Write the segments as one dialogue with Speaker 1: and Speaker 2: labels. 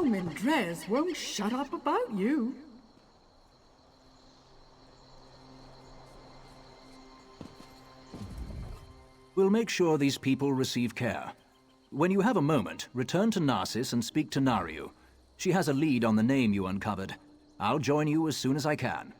Speaker 1: Mildrez won't shut up about you.
Speaker 2: We'll make sure these people receive care. When you have a moment, return to Narcissus and speak to Nariu. She has a lead on the name you uncovered. I'll join you as soon as I can.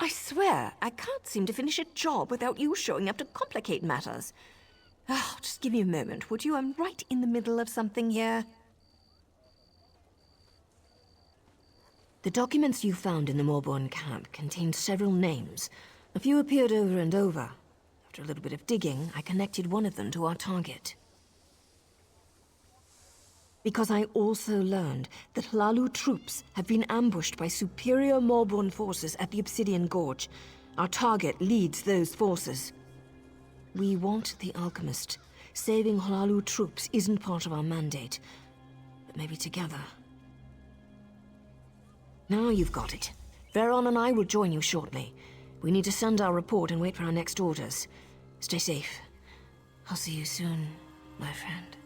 Speaker 3: I swear, I can't seem to finish a job without you showing up to complicate matters. Oh, just give me a moment, would you? I'm right in the middle of something here. The documents you found in the Morborn camp contained several names. A few appeared over and over. After a little bit of digging, I connected one of them to our target. Because I also learned that Hlalu troops have been ambushed by superior Morborn forces at the Obsidian Gorge. Our target leads those forces. We want the Alchemist. Saving Hlalu troops isn't part of our mandate, but maybe together. Now you've got it. Veron and I will join you shortly. We need to send our report and wait for our next orders. Stay safe. I'll see you soon, my friend.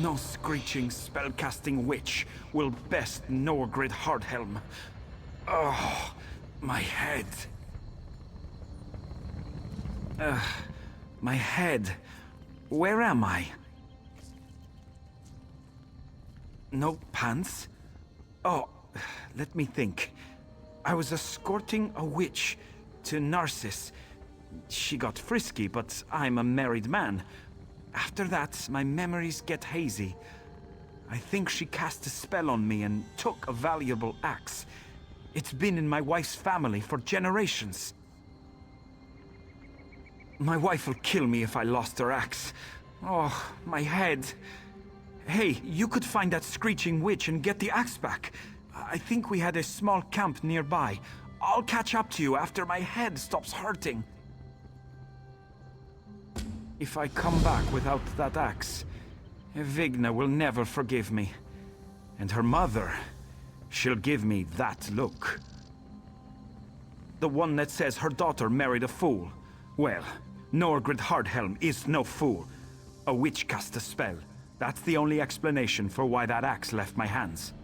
Speaker 4: No screeching, spellcasting witch will best Norgrid Hardhelm. Oh, my head. My head. Where am I? No pants? Oh, let me think. I was escorting a witch to Narcissus. She got frisky, but I'm a married man. After that, my memories get hazy. I think she cast a spell on me and took a valuable axe. It's been in my wife's family for generations. My wife will kill me if I lost her axe. Oh, my head. Hey, you could find that screeching witch and get the axe back. I think we had a small camp nearby. I'll catch up to you after my head stops hurting. If I come back without that axe, Vigna will never forgive me. And her mother, she'll give me that look. The one that says her daughter married a fool. Well, Norgrid Hardhelm is no fool. A witch cast a spell. That's the only explanation for why that axe left my hands.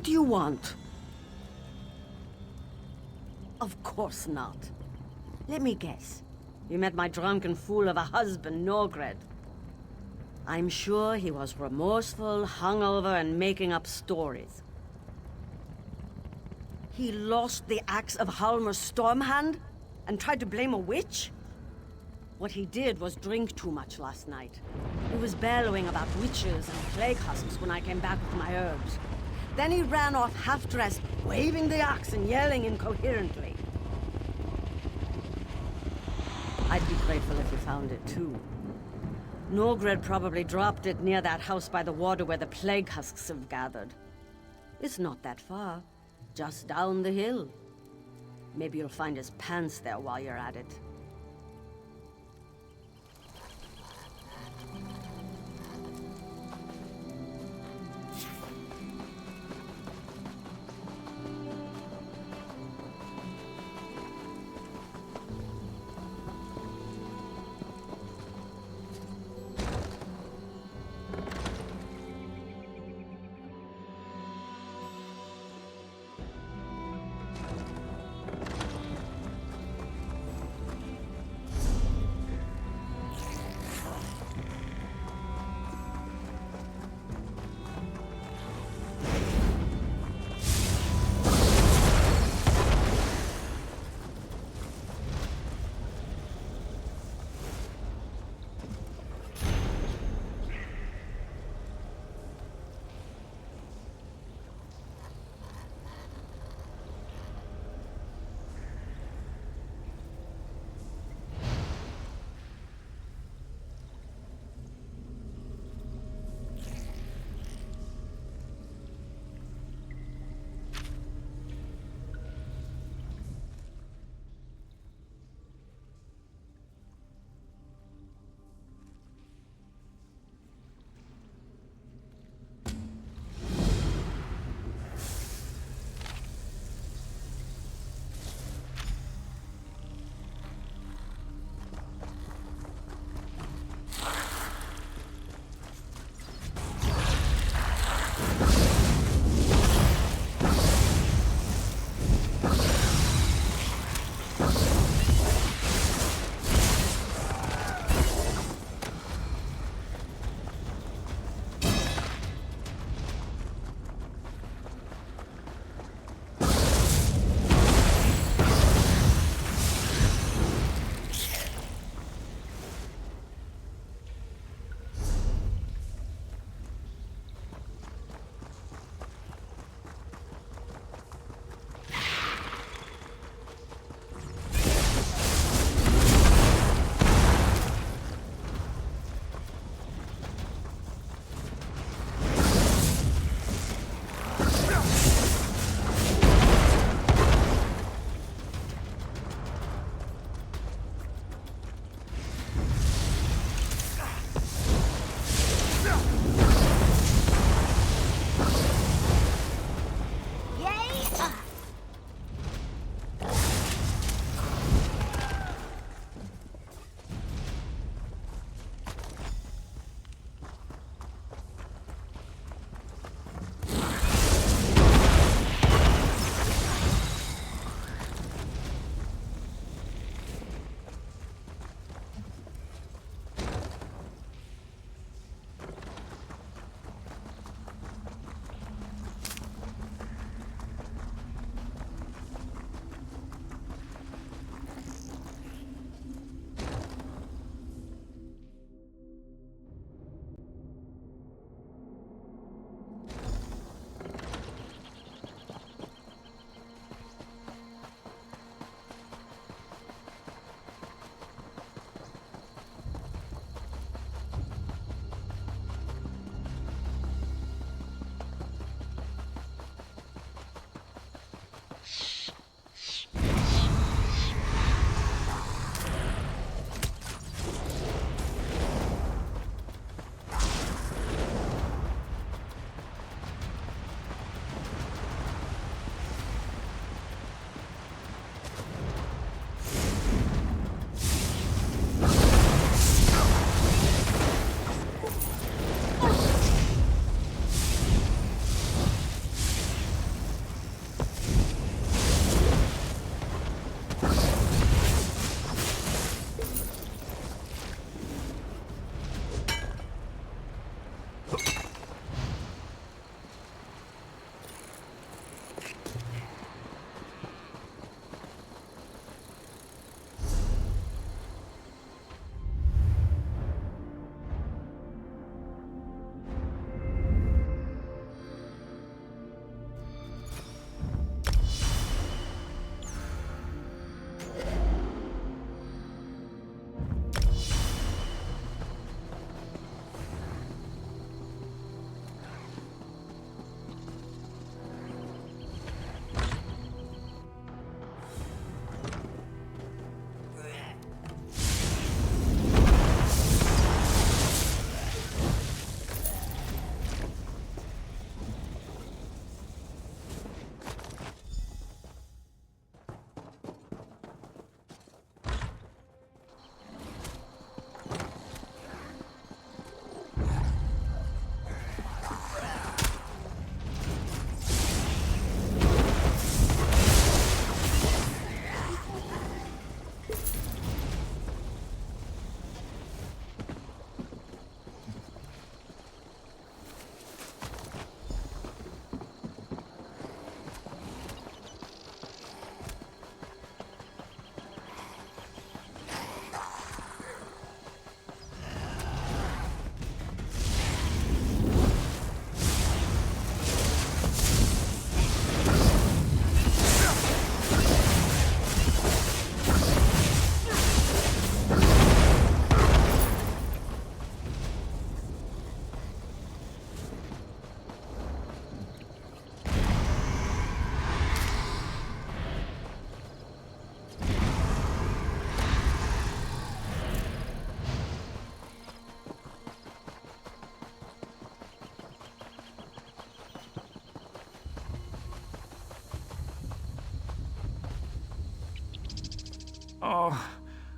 Speaker 5: What do you want? Of course not. Let me guess. You met my drunken fool of a husband, Norgred. I'm sure he was remorseful, hungover, and making up stories. He lost the axe of Halmer's Stormhand and tried to blame a witch? What he did was drink too much last night. He was bellowing about witches and plague husks when I came back with my herbs. Then he ran off half-dressed, waving the axe and yelling incoherently. I'd be grateful if you found it too. Norgred probably dropped it near that house by the water where the plague husks have gathered. It's not that far, just down the hill. Maybe you'll find his pants there while you're at it.
Speaker 4: Oh,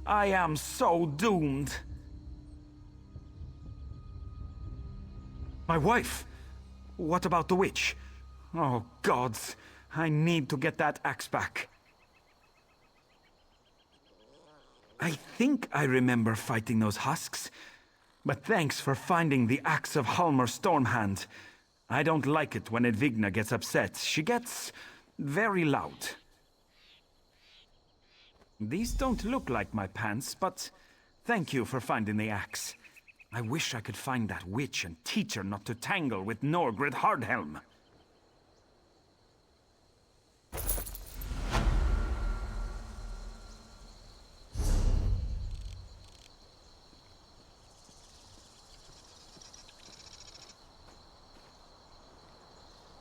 Speaker 4: I am so doomed. My wife? What about the witch? Oh, gods. I need to get that axe back. I think I remember fighting those husks. But thanks for finding the axe of Halmar Stormhand. I don't like it when Edvigna gets upset. She gets very loud. These don't look like my pants, but thank you for finding the axe. I wish I could find that witch and teach her not to tangle with Norgred Hardhelm.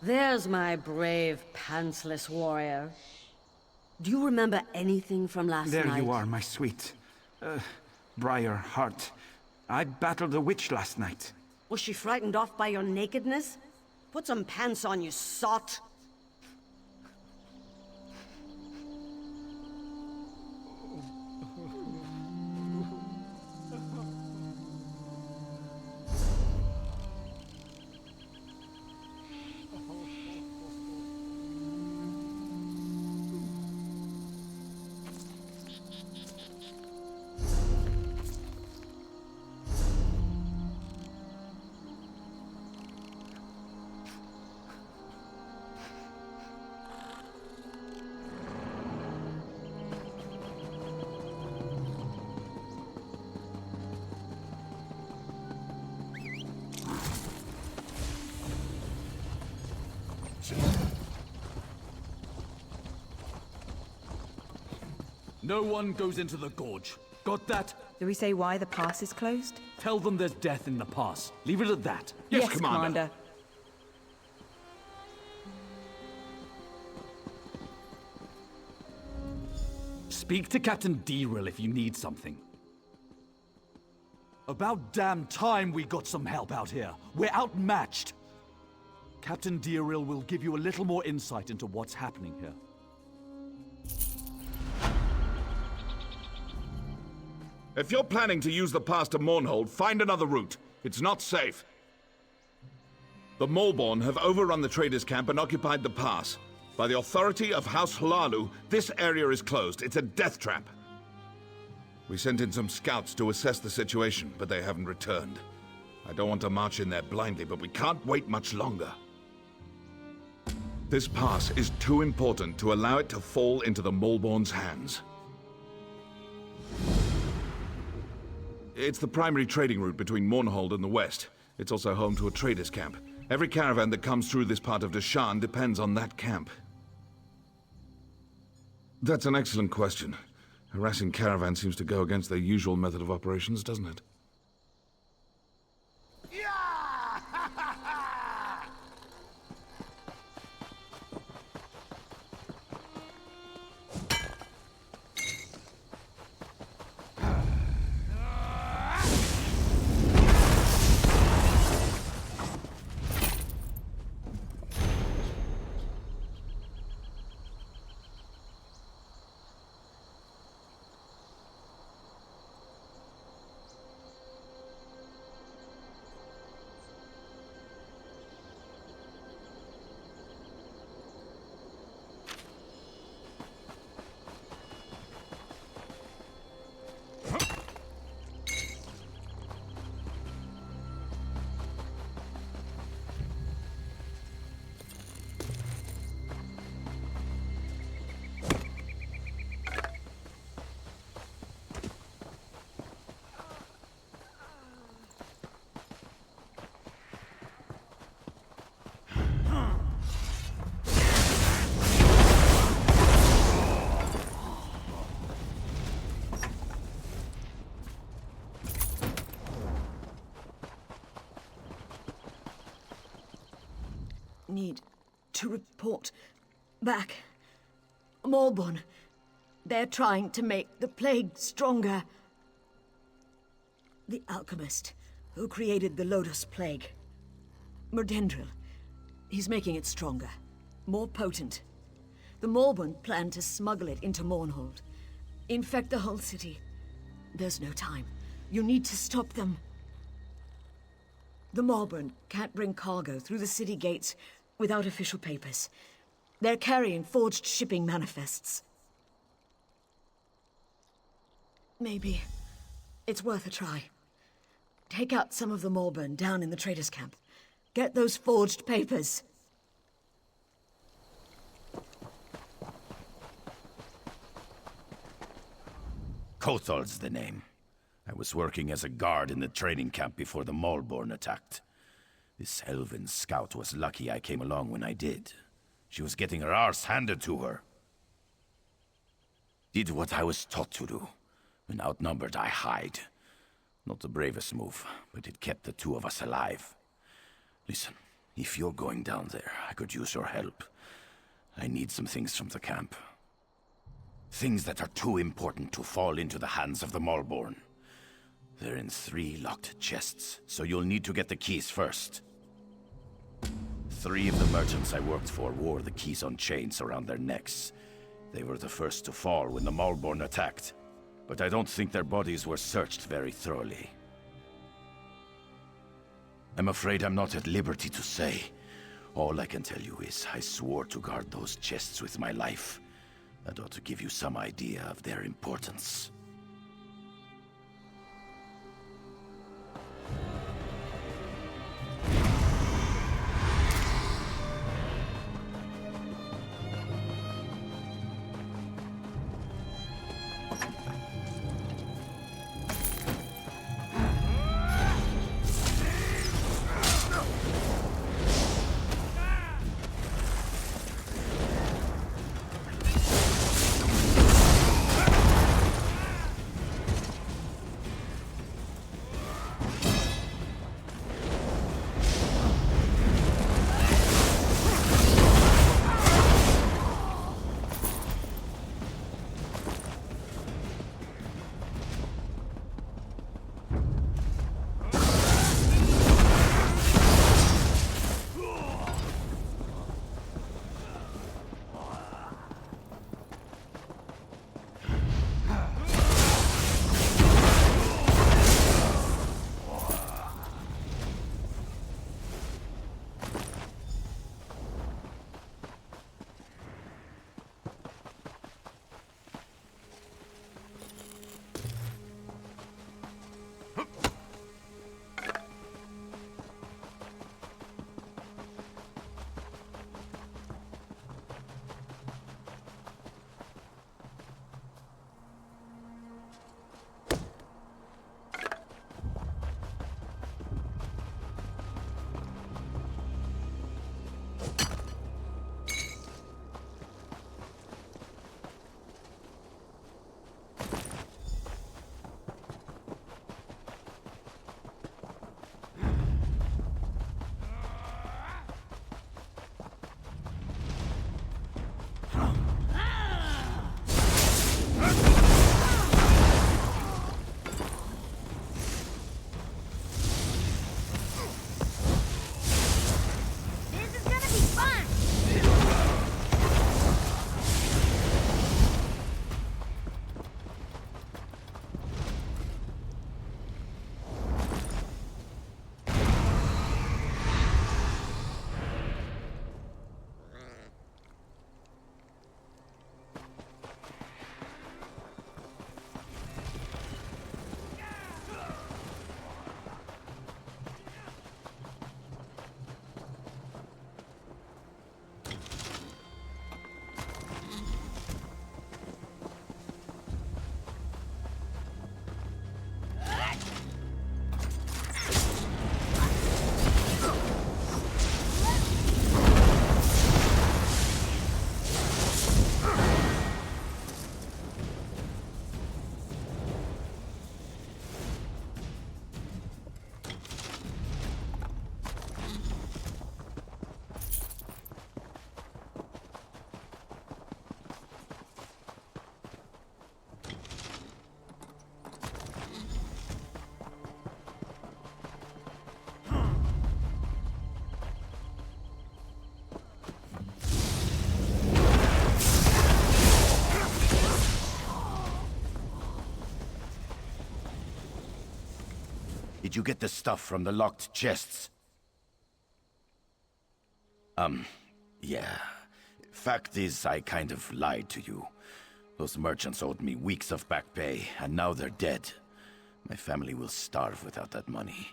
Speaker 5: There's my brave, pantsless warrior. Do you remember anything from last night?
Speaker 4: There you are, my sweet. Briar heart. I battled a witch last night.
Speaker 5: Was she frightened off by your nakedness? Put some pants on, you sot!
Speaker 6: No one goes into the gorge. Got that?
Speaker 7: Do we say why the pass is closed?
Speaker 6: Tell them there's death in the pass. Leave it at that.
Speaker 7: Yes, Commander.
Speaker 6: Speak to Captain Deril if you need something. About damn time we got some help out here. We're outmatched. Captain Deril will give you a little more insight into what's happening here.
Speaker 8: If you're planning to use the pass to Mournhold, find another route. It's not safe. The Maulborn have overrun the traders' camp and occupied the pass. By the authority of House Hlalu, this area is closed. It's a death trap. We sent in some scouts to assess the situation, but they haven't returned. I don't want to march in there blindly, but we can't wait much longer. This pass is too important to allow it to fall into the Maulborn's hands. It's the primary trading route between Mournhold and the west. It's also home to a traders' camp. Every caravan that comes through this part of Deshan depends on that camp. That's an excellent question. Harassing caravans seems to go against their usual method of operations, doesn't it?
Speaker 3: Need to report back. Maulborn. They're trying to make the plague stronger. The alchemist who created the Lotus Plague. Merdendril. He's making it stronger. More potent. The Maulborn plan to smuggle it into Mournhold.
Speaker 1: Infect the whole city. There's no time. You need to stop them. The Malborn can't bring cargo through the city gates without official papers. They're carrying forged shipping manifests. Maybe it's worth a try. Take out some of the Malborn down in the traders' camp. Get those forged papers.
Speaker 9: Kothal's the name. I was working as a guard in the training camp before the Malborn attacked. This elven scout was lucky I came along when I did. She was getting her arse handed to her. Did what I was taught to do. When outnumbered, I hide. Not the bravest move, but it kept the two of us alive. Listen, if you're going down there, I could use your help. I need some things from the camp. Things that are too important to fall into the hands of the Malborn. They're in 3 locked chests, so you'll need to get the keys first. 3 of the merchants I worked for wore the keys on chains around their necks. They were the first to fall when the Malborn attacked, but I don't think their bodies were searched very thoroughly. I'm afraid I'm not at liberty to say. All I can tell you is I swore to guard those chests with my life. That ought to give you some idea of their importance. did you get the stuff from the locked chests? Yeah. Fact is, I kind of lied to you. Those merchants owed me weeks of back pay, and now they're dead. My family will starve without that money.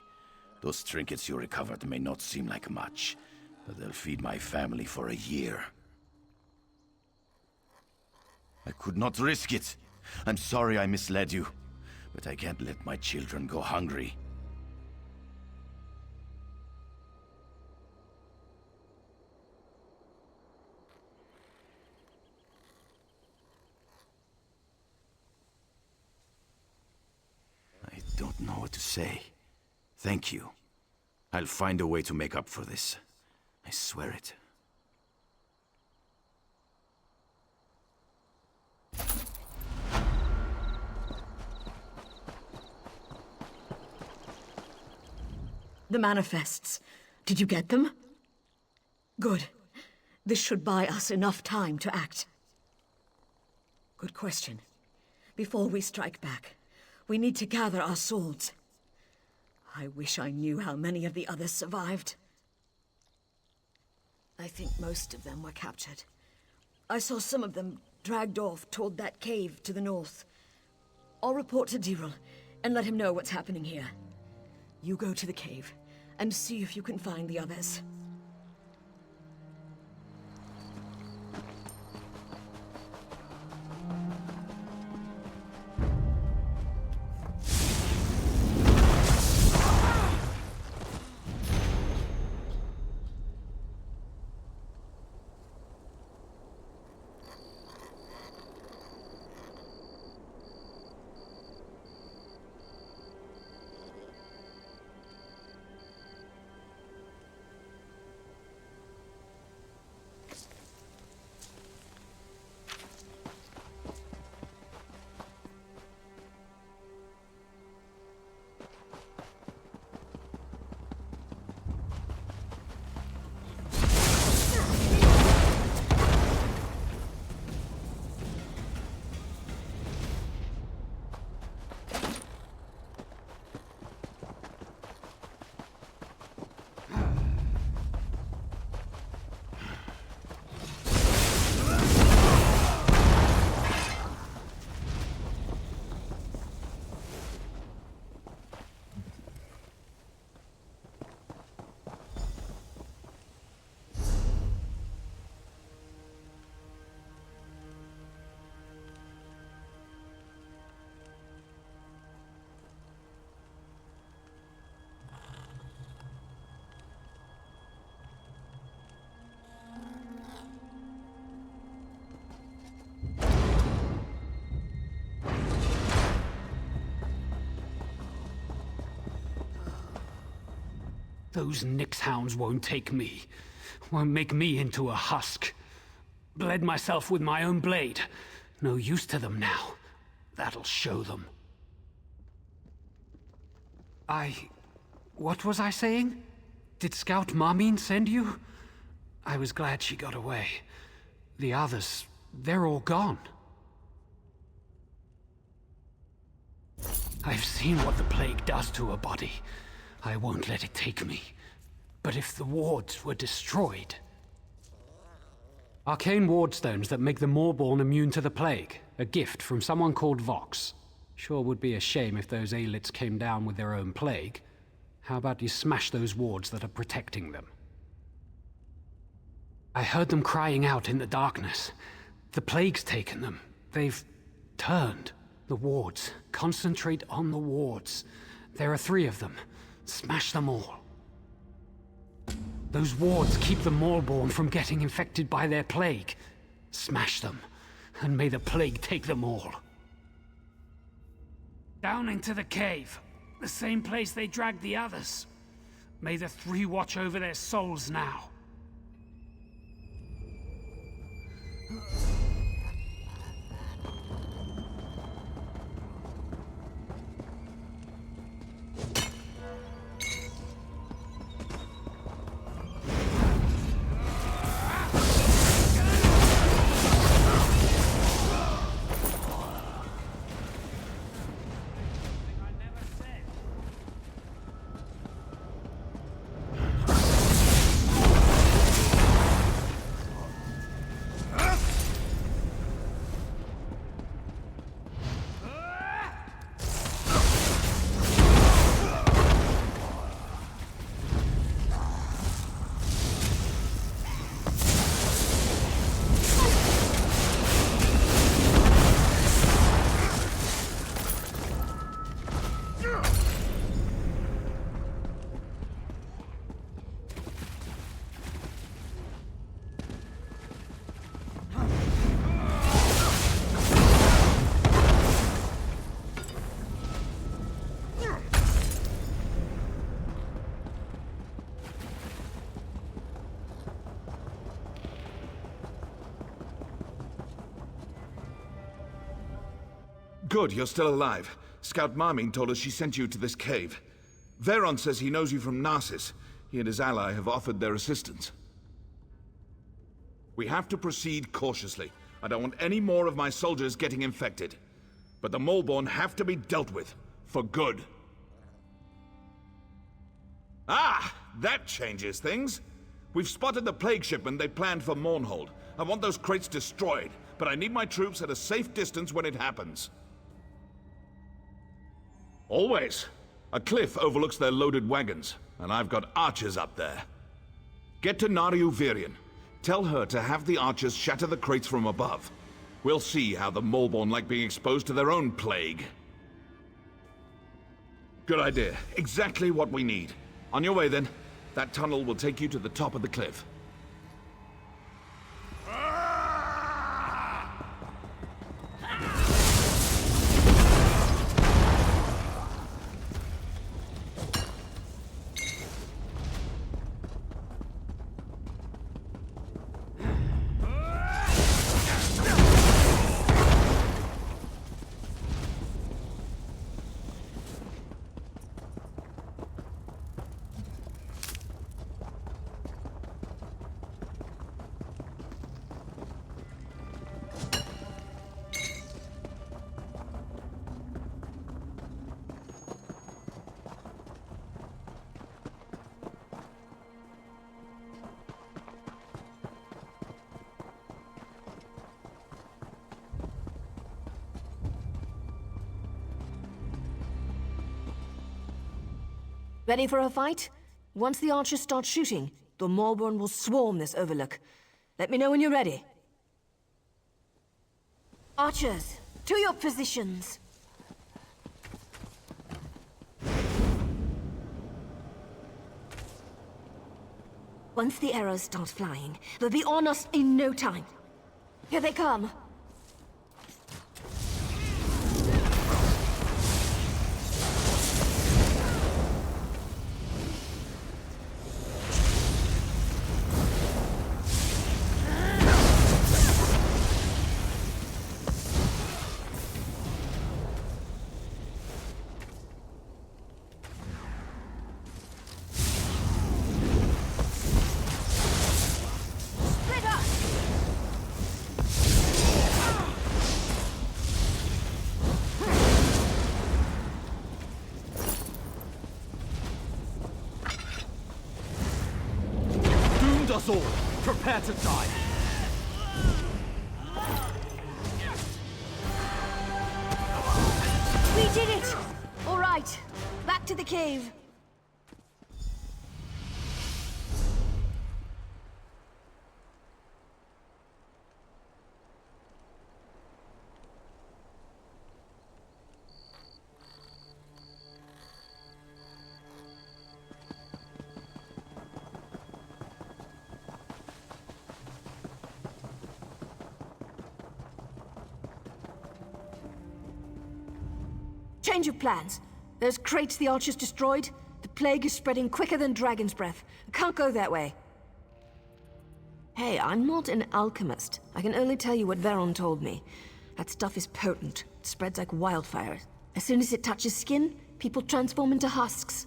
Speaker 9: Those trinkets you recovered may not seem like much, but they'll feed my family for a year. I could not risk it. I'm sorry I misled you, but I can't let my children go hungry. I don't know what to say. Thank you. I'll find a way to make up for this. I swear it.
Speaker 1: The manifests. Did you get them? Good. This should buy us enough time to act. Good question. Before we strike back, we need to gather our swords. I wish I knew how many of the others survived. I think most of them were captured. I saw some of them dragged off toward that cave to the north. I'll report to Diril and let him know what's happening here. You go to the cave and see if you can find the others.
Speaker 10: Those Nyx hounds won't take me. Won't make me into a husk. Bled myself with my own blade. No use to them now. That'll show them. What was I saying? Did Scout Marmine send you? I was glad she got away. The others, they're all gone. I've seen what the plague does to a body. I won't let it take me. But if the wards were destroyed... Arcane wardstones that make the Moorborn immune to the plague. A gift from someone called Vox. Sure would be a shame if those Aelits came down with their own plague. How about you smash those wards that are protecting them? I heard them crying out in the darkness. The plague's taken them. They've turned. The wards. Concentrate on the wards. There are 3 of them. Smash them all. Those wards keep the Moorborn from getting infected by their plague. Smash them, and may the plague take them all. Down into the cave. The same place they dragged the others. May the 3 watch over their souls now.
Speaker 8: Good, you're still alive. Scout Marming told us she sent you to this cave. Veron says he knows you from Narsis. He and his ally have offered their assistance. We have to proceed cautiously. I don't want any more of my soldiers getting infected. But the Maulborn have to be dealt with. For good. Ah! That changes things. We've spotted the plague shipment they planned for Mournhold. I want those crates destroyed, but I need my troops at a safe distance when it happens. Always. A cliff overlooks their loaded wagons, and I've got archers up there. Get to Nariu Virion. Tell her to have the archers shatter the crates from above. We'll see how the Maulborn like being exposed to their own plague. Good idea. Exactly what we need. On your way, then. That tunnel will take you to the top of the cliff.
Speaker 3: Ready for a fight? Once the archers start shooting, the Maulborn will swarm this overlook. Let me know when you're ready. Archers, to your positions! Once the arrows start flying, they'll be on us in no time. Here they come.
Speaker 6: Us all, prepare to die.
Speaker 3: We did it! All right, back to the cave. Change of plans. Those crates the archers destroyed, the plague is spreading quicker than dragon's breath. Can't go that way. Hey, I'm not an alchemist. I can only tell you what Veron told me. That stuff is potent. It spreads like wildfire. As soon as it touches skin, people transform into husks.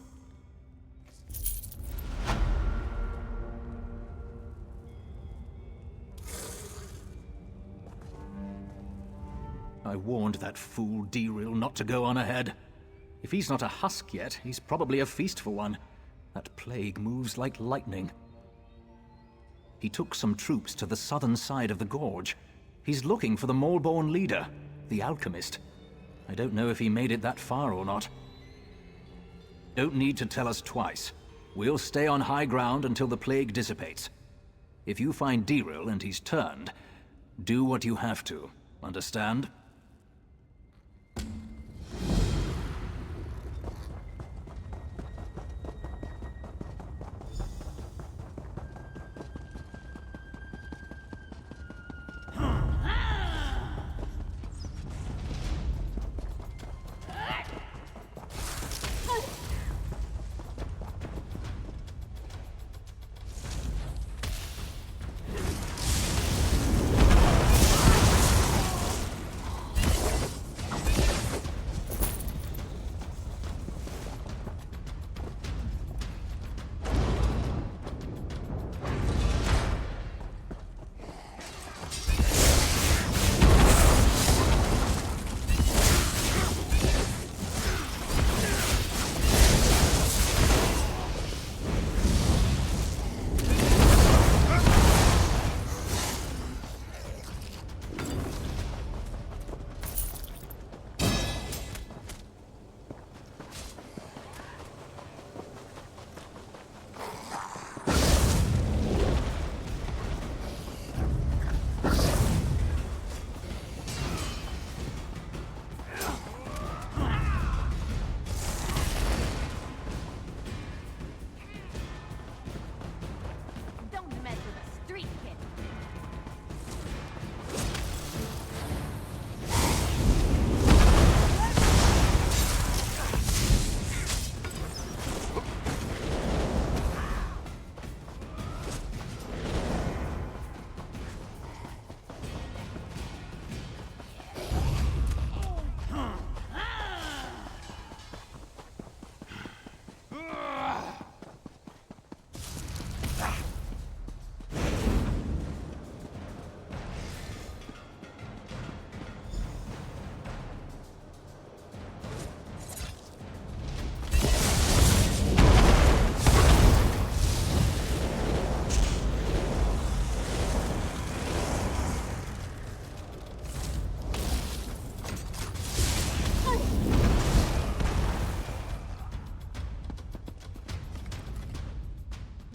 Speaker 2: I warned that fool Tamriel not to go on ahead. If he's not a husk yet, he's probably a feast for one. That plague moves like lightning. He took some troops to the southern side of the gorge. He's looking for the Maulborn leader, the alchemist. I don't know if he made it that far or not. Don't need to tell us twice. We'll stay on high ground until the plague dissipates. If you find Tamriel and he's turned, do what you have to. Understand?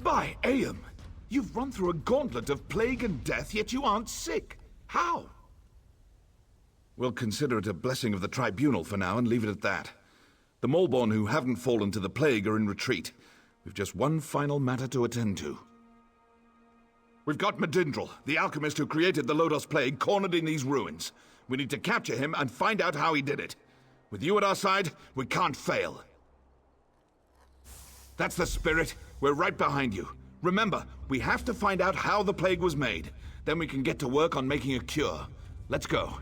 Speaker 8: By Aeum, you've run through a gauntlet of plague and death, yet you aren't sick. How? We'll consider it a blessing of the tribunal for now and leave it at that. The Malborn who haven't fallen to the plague are in retreat. We've just one final matter to attend to. We've got Medindrel, the alchemist who created the Lodos Plague, cornered in these ruins. We need to capture him and find out how he did it. With you at our side, we can't fail. That's the spirit. We're right behind you. Remember, we have to find out how the plague was made. Then we can get to work on making a cure. Let's go.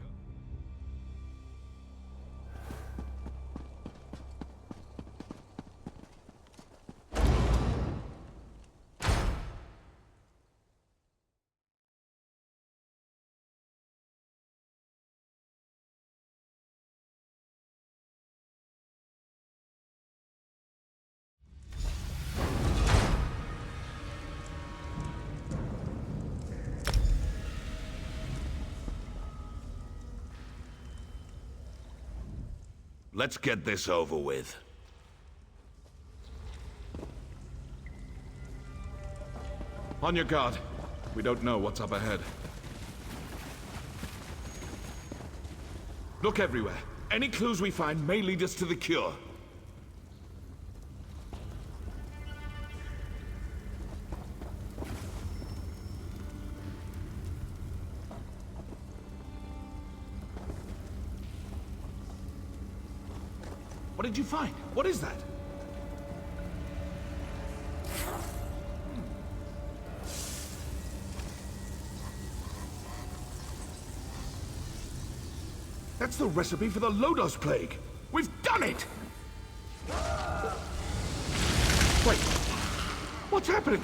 Speaker 8: Let's get this over with. On your guard. We don't know what's up ahead. Look everywhere. Any clues we find may lead us to the cure. What did you find? What is that? That's the recipe for the Lodos Plague. We've done it! Wait, what's happening?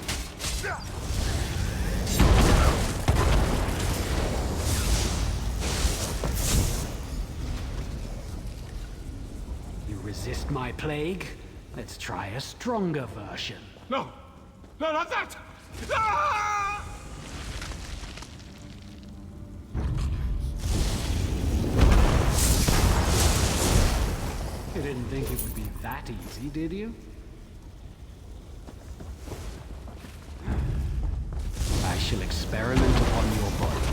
Speaker 10: Resist my plague? Let's try a stronger version.
Speaker 8: No! No, not that! Ah!
Speaker 10: You didn't think it would be that easy, did you? I shall experiment upon your body.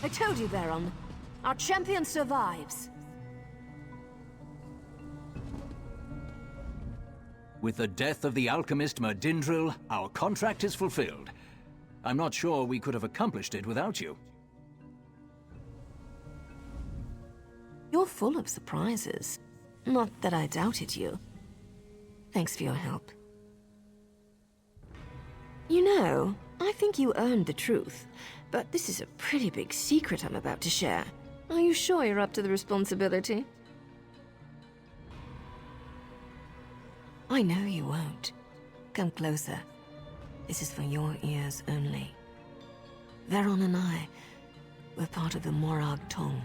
Speaker 3: I told you, Baron. Our champion survives.
Speaker 2: With the death of the alchemist Medindrel, our contract is fulfilled. I'm not sure we could have accomplished it without you.
Speaker 3: You're full of surprises. Not that I doubted you. Thanks for your help. You know, I think you earned the truth, but this is a pretty big secret I'm about to share. Are you sure you're up to the responsibility? I know you won't. Come closer. This is for your ears only. Veron and I, we're part of the Morag Tong.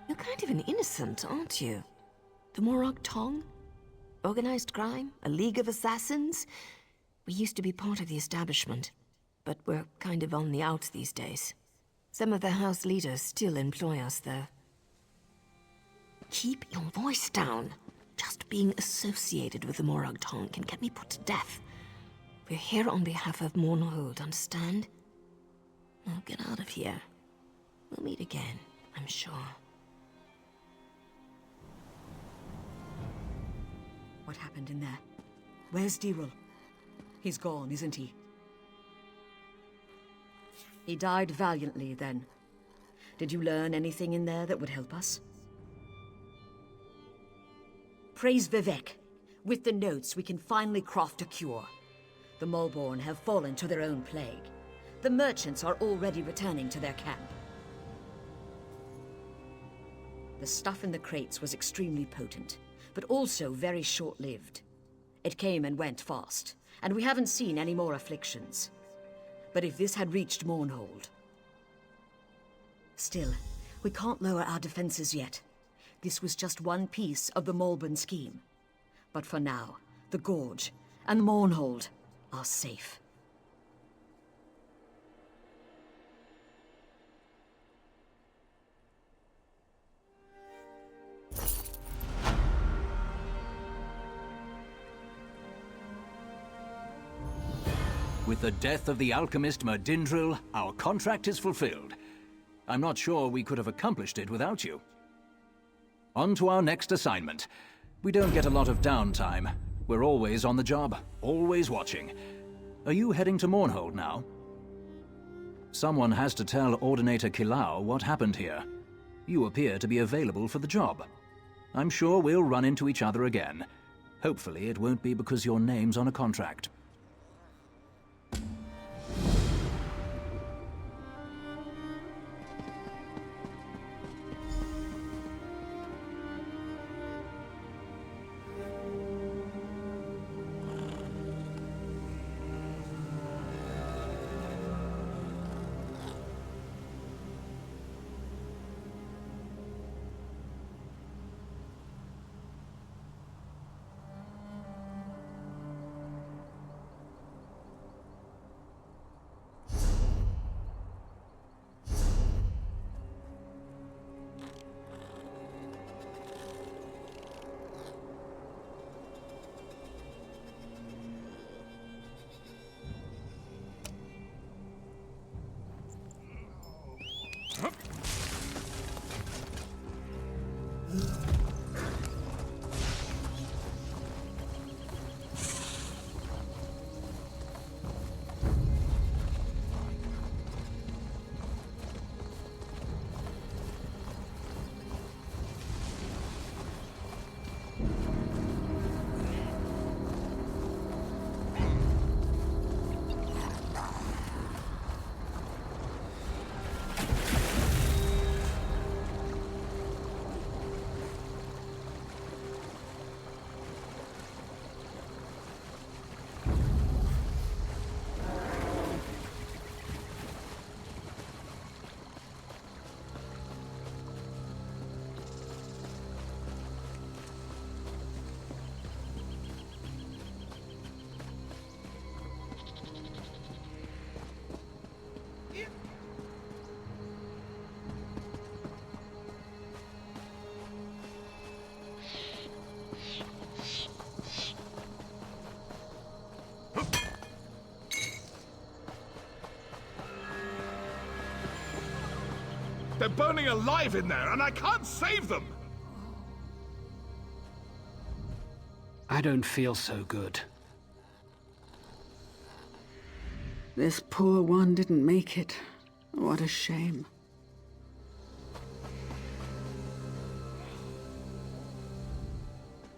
Speaker 3: You're kind of an innocent, aren't you? The Morag Tong? Organized crime? A league of assassins? We used to be part of the establishment, but we're kind of on the outs these days. Some of the house leaders still employ us, though. Keep your voice down. Just being associated with the Morag Tong can get me put to death. We're here on behalf of Mournhold, understand? Now get out of here. We'll meet again, I'm sure.
Speaker 1: What happened in there? Where's Dirul? He's gone, isn't he? He died valiantly, then. Did you learn anything in there that would help us? Praise Vivek. With the notes, we can finally craft a cure. The Mulborn have fallen to their own plague. The merchants are already returning to their camp. The stuff in the crates was extremely potent, but also very short-lived. It came and went fast, and we haven't seen any more afflictions. But if this had reached Mournhold... Still, we can't lower our defenses yet. This was just one piece of the Mulborn scheme. But for now, the Gorge and Mournhold are safe.
Speaker 2: With the death of the alchemist Merdindril, our contract is fulfilled. I'm not sure we could have accomplished it without you. On to our next assignment. We don't get a lot of downtime. We're always on the job, always watching. Are you heading to Mournhold now? Someone has to tell Ordinator Kilau what happened here. You appear to be available for the job. I'm sure we'll run into each other again. Hopefully it won't be because your name's on a contract.
Speaker 8: They're burning alive in there, and I can't save them!
Speaker 10: I don't feel so good.
Speaker 11: This poor one didn't make it. What a shame.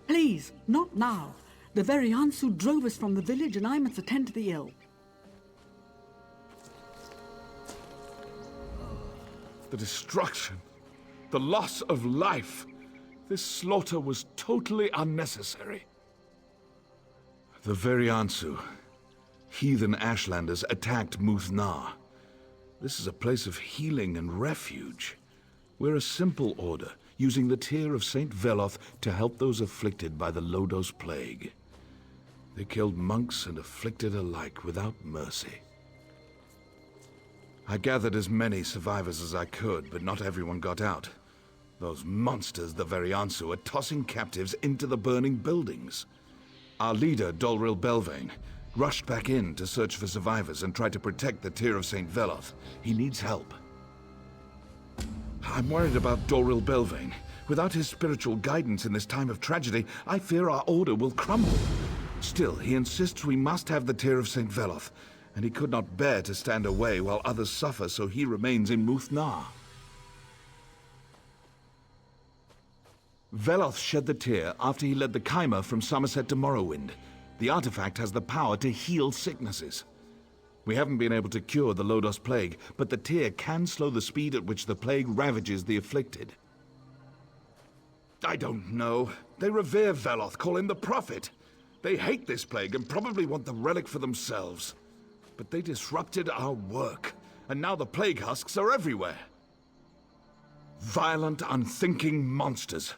Speaker 11: Please, not now. The very Ansu drove us from the village and I must attend to the ill.
Speaker 8: The destruction, the loss of life. This slaughter was totally unnecessary. The very Ansu, heathen Ashlanders attacked Muth-Na. This is a place of healing and refuge. We're a simple order, using the tear of Saint Veloth to help those afflicted by the Lodos plague. They killed monks and afflicted alike without mercy. I gathered as many survivors as I could, but not everyone got out. Those monsters, the very Ansu, are tossing captives into the burning buildings. Our leader, Dolril Belvane, rushed back in to search for survivors and try to protect the Tear of St. Veloth. He needs help. I'm worried about Dolril Belvane. Without his spiritual guidance in this time of tragedy, I fear our order will crumble. Still, he insists we must have the Tear of St. Veloth, and he could not bear to stand away while others suffer, so he remains in Muth-Na. Veloth shed the tear after he led the Chimer from Somerset to Morrowind. The the artifact has the power to heal sicknesses. We haven't been able to cure the Lodos plague, but the tear can slow the speed at which the plague ravages the afflicted. I don't know. They revere Veloth, call him the Prophet. They hate this plague and probably want the relic for themselves. But they disrupted our work, and now the plague husks are everywhere. Violent, unthinking monsters.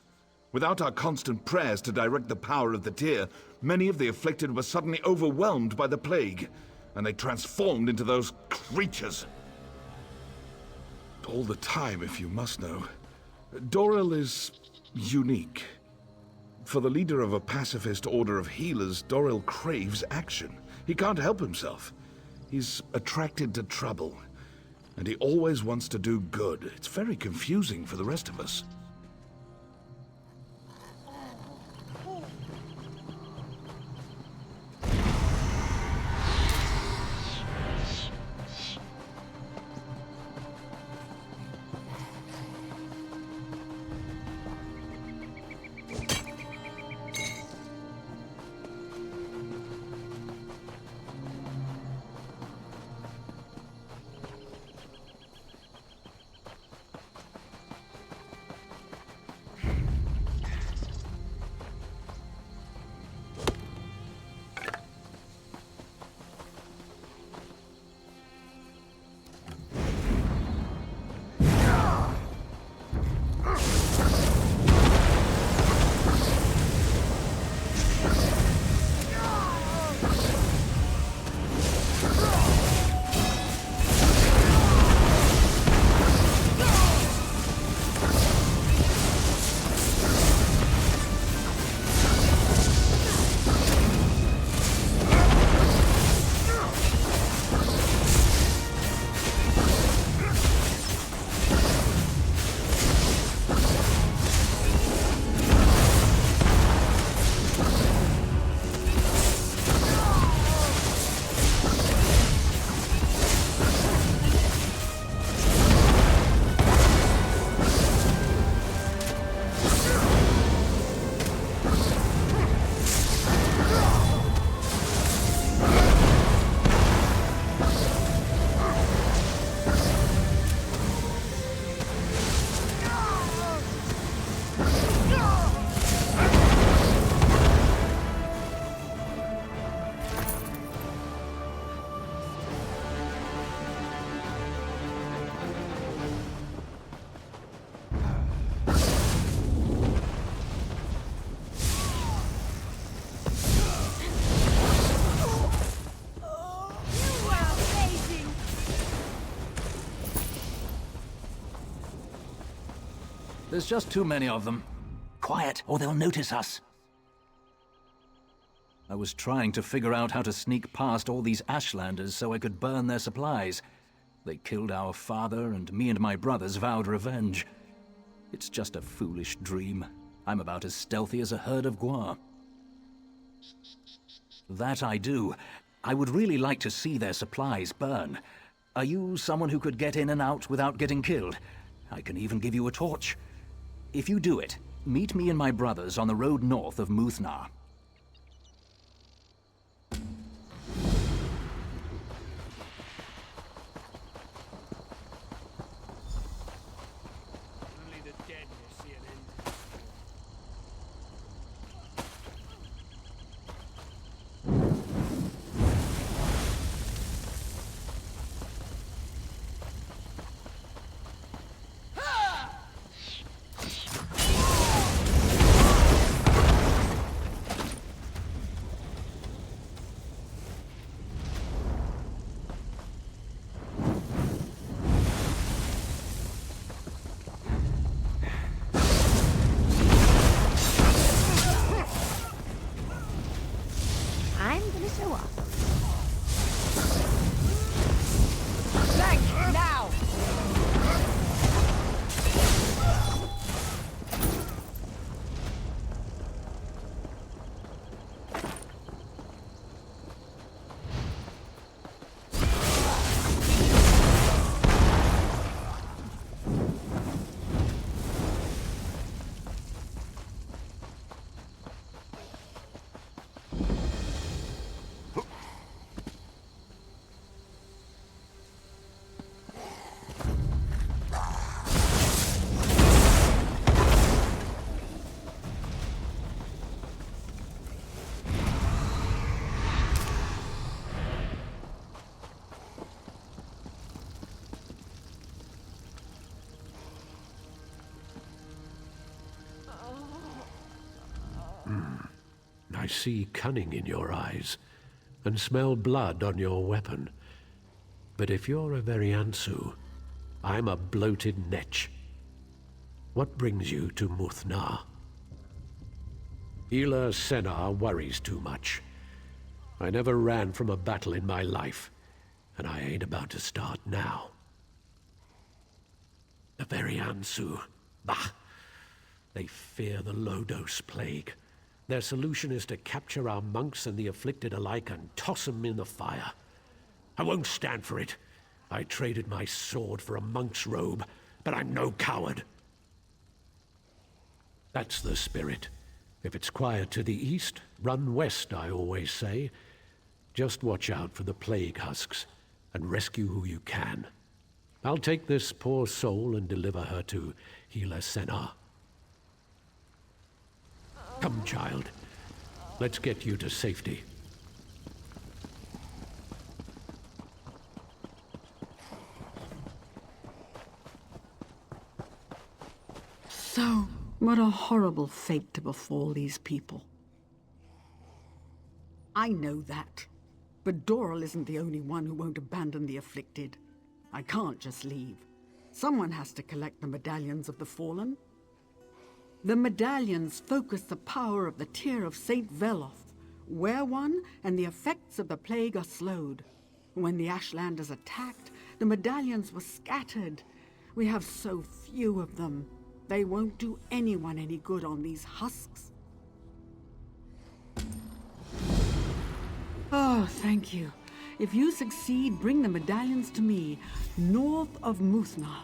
Speaker 8: Without our constant prayers to direct the power of the tear, many of the afflicted were suddenly overwhelmed by the plague, and they transformed into those creatures. All the time, if you must know. Doril is unique. For the leader of a pacifist order of healers, Doril craves action. He can't help himself. He's attracted to trouble, and he always wants to do good. It's very confusing for the rest of us.
Speaker 2: There's just too many of them. Quiet, or they'll notice us. I was trying to figure out how to sneak past all these Ashlanders so I could burn their supplies. They killed our father, and me and my brothers vowed revenge. It's just a foolish dream. I'm about as stealthy as a herd of guar. That I do. I would really like to see their supplies burn. Are you someone who could get in and out without getting killed? I can even give you a torch. If you do it, meet me and my brothers on the road north of Muthnar.
Speaker 12: Only the dead will see an end.
Speaker 13: I see cunning in your eyes, and smell blood on your weapon. But if you're a Veriansu, I'm a bloated netch. What brings you to Muthna? Ila Senar worries too much. I never ran from a battle in my life, and I ain't about to start now. The Veriansu, bah! They fear the low-dose plague. Their solution is to capture our monks and the afflicted alike and toss them in the fire. I won't stand for it. I traded my sword for a monk's robe, but I'm no coward. That's the spirit. If it's quiet to the east, run west, I always say. Just watch out for the plague husks, and rescue who you can. I'll take this poor soul and deliver her to Ila Senar. Come, child. Let's get you to safety.
Speaker 11: So, what a horrible fate to befall these people. I know that. But Doral isn't the only one who won't abandon the afflicted. I can't just leave. Someone has to collect the medallions of the fallen. The medallions focus the power of the tear of Saint Veloth. Wear one, and the effects of the plague are slowed. When the Ashland is attacked, the medallions were scattered. We have so few of them. They won't do anyone any good on these husks. Oh, thank you. If you succeed, bring the medallions to me, north of Muthna.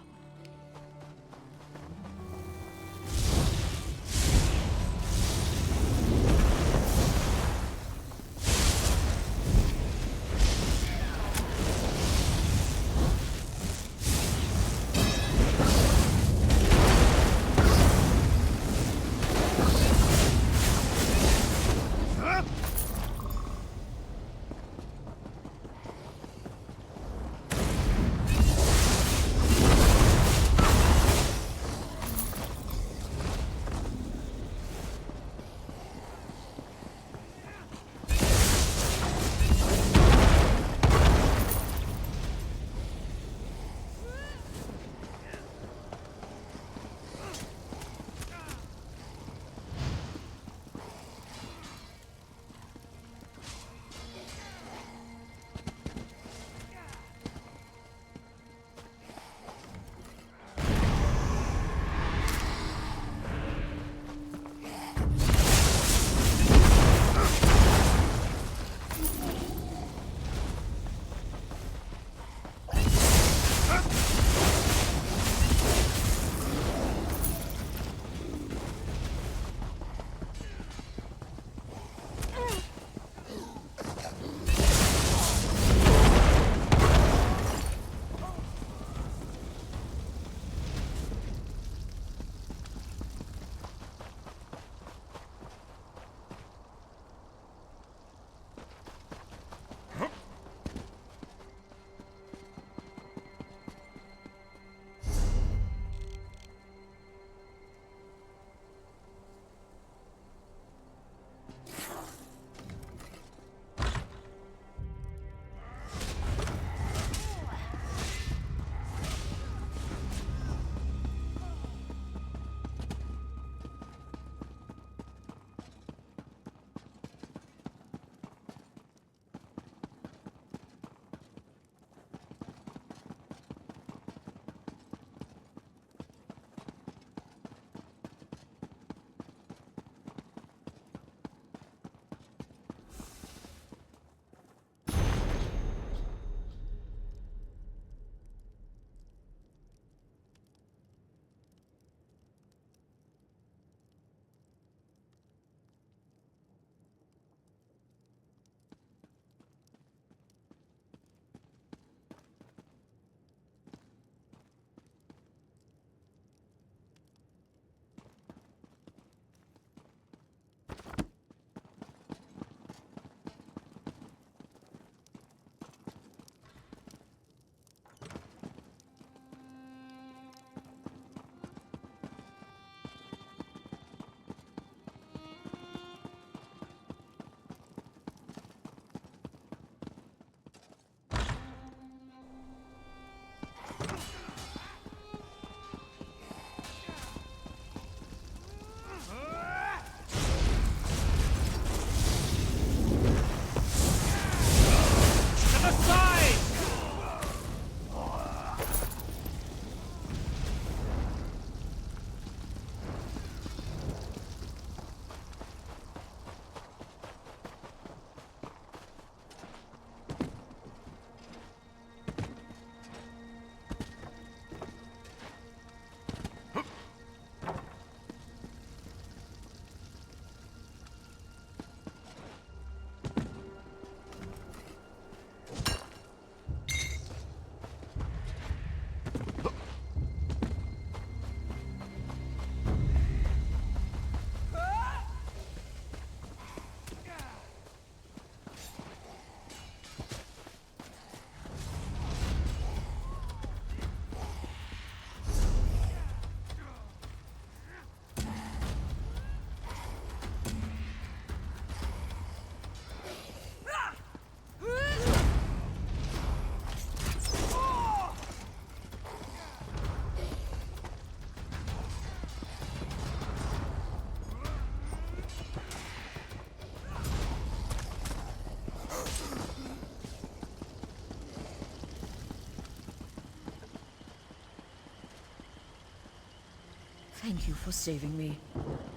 Speaker 1: Thank you for saving me.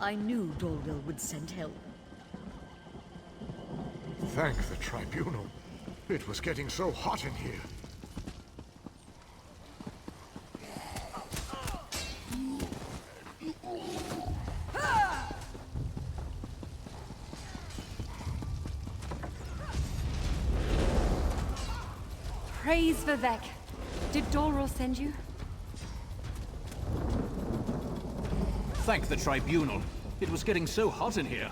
Speaker 1: I knew Dorwell would send help.
Speaker 14: Thank the Tribunal. It was getting so hot in here.
Speaker 15: Praise Vivek. Did Dorwell send you?
Speaker 2: Thank the Tribunal. It was getting so hot in here.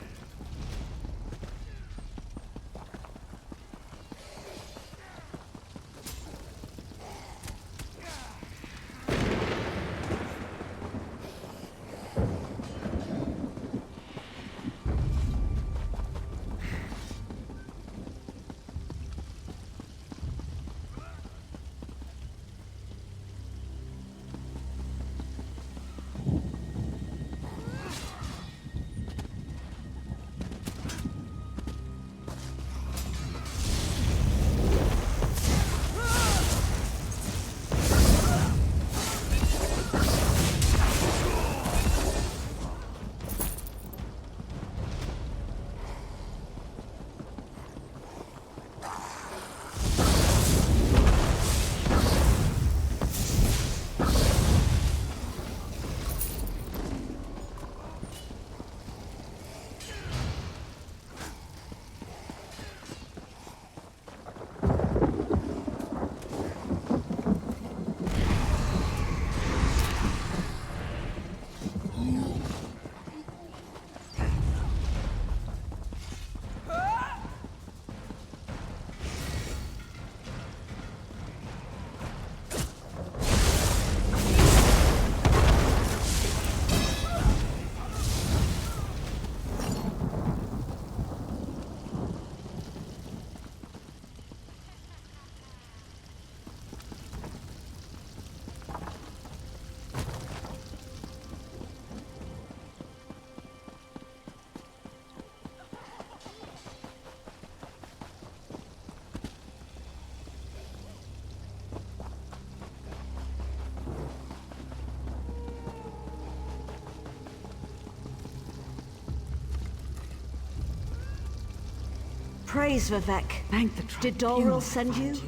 Speaker 1: Praise Vivek.
Speaker 11: Thank the
Speaker 1: Did
Speaker 11: Tribunal
Speaker 1: Dorwell send you?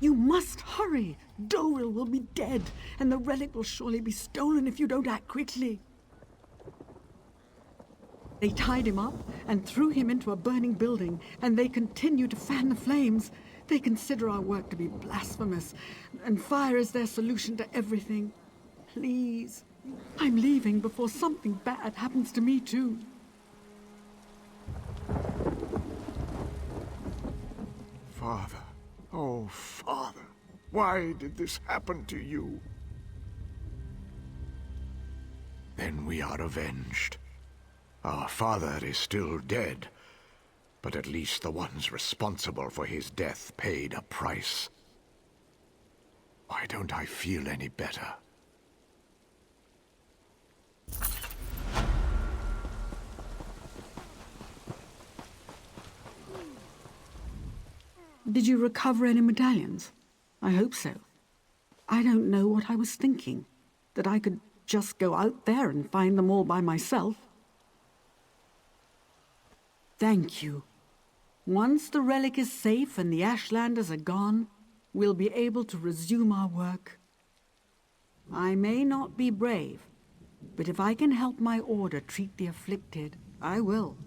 Speaker 11: You must hurry! Dorwell will be dead, and the relic will surely be stolen if you don't act quickly. They tied him up and threw him into a burning building, and they continue to fan the flames. They consider our work to be blasphemous, and fire is their solution to everything. Please, I'm leaving before something bad happens to me too.
Speaker 14: Father, oh Father, why did this happen to you? Then we are avenged. Our father is still dead, but at least the ones responsible for his death paid a price. Why don't I feel any better?
Speaker 11: Did you recover any medallions? I hope so. I don't know what I was thinking. That I could just go out there and find them all by myself. Thank you. Once the relic is safe and the Ashlanders are gone, we'll be able to resume our work. I may not be brave, but if I can help my order treat the afflicted, I will.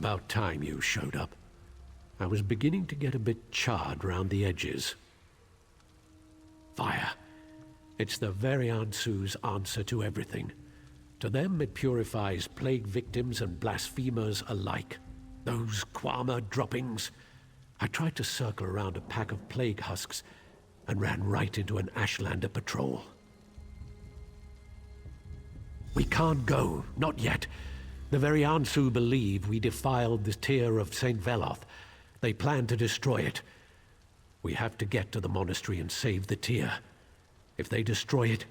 Speaker 13: about time you showed up. I was beginning to get a bit charred round the edges. Fire. It's the Variansu's answer to everything. To them, it purifies plague victims and blasphemers alike. Those Kwama droppings. I tried to circle around a pack of plague husks and ran right into an Ashlander patrol. We can't go, not yet. The Variansu believe we defiled the tier of St. Veloth. They plan to destroy it. We have to get to the monastery and save the tier. If they destroy it,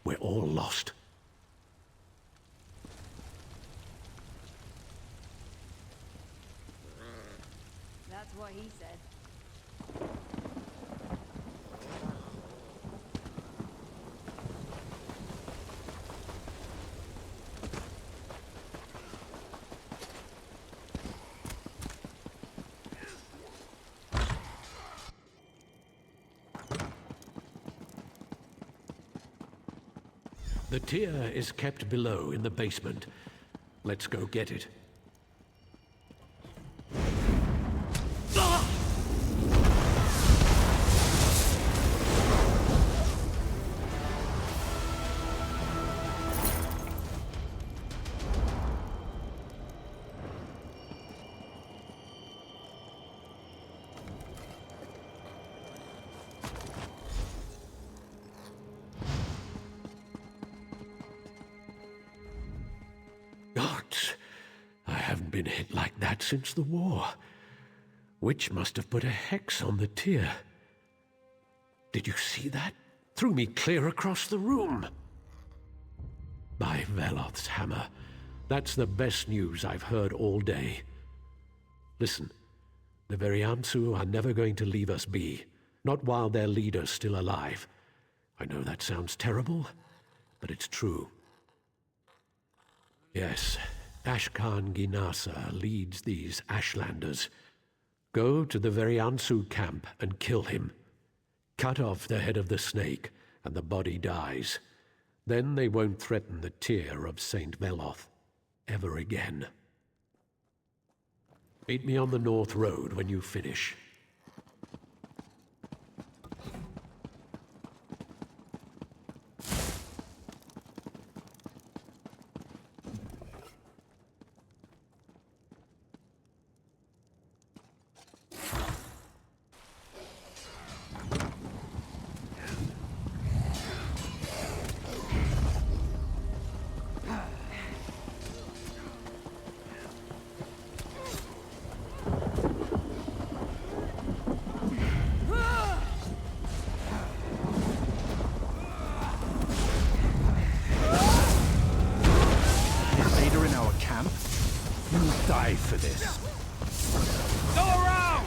Speaker 13: we're all lost.
Speaker 5: That's what he said.
Speaker 13: The tier is kept below in the basement. Let's go get it. Been hit like that since the war. Witch must have put a hex on the tier. Did you see that? Threw me clear across the room. By Veloth's hammer. That's the best news I've heard all day. Listen, the Variansu are never going to leave us be. Not while their leader's still alive. I know that sounds terrible, but it's true. Yes. Ashkan Ginasa leads these Ashlanders. Go to the Variansu camp and kill him. Cut off the head of the snake, and the body dies. Then they won't threaten the tier of St. Veloth ever again. Meet me on the North Road when you finish. Die for this.
Speaker 12: Go around!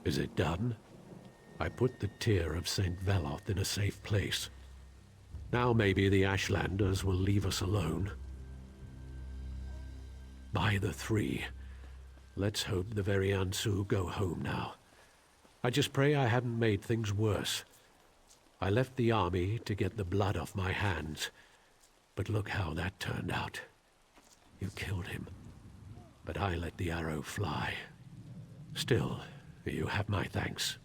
Speaker 13: Is it done? I put the tier of St. Veloth in a safe place. Now maybe the Ashlanders will leave us alone. By the three. Let's hope the Variansu go home now. I just pray I haven't made things worse. I left the army to get the blood off my hands. But look how that turned out. You killed him. But I let the arrow fly. Still, you have my thanks.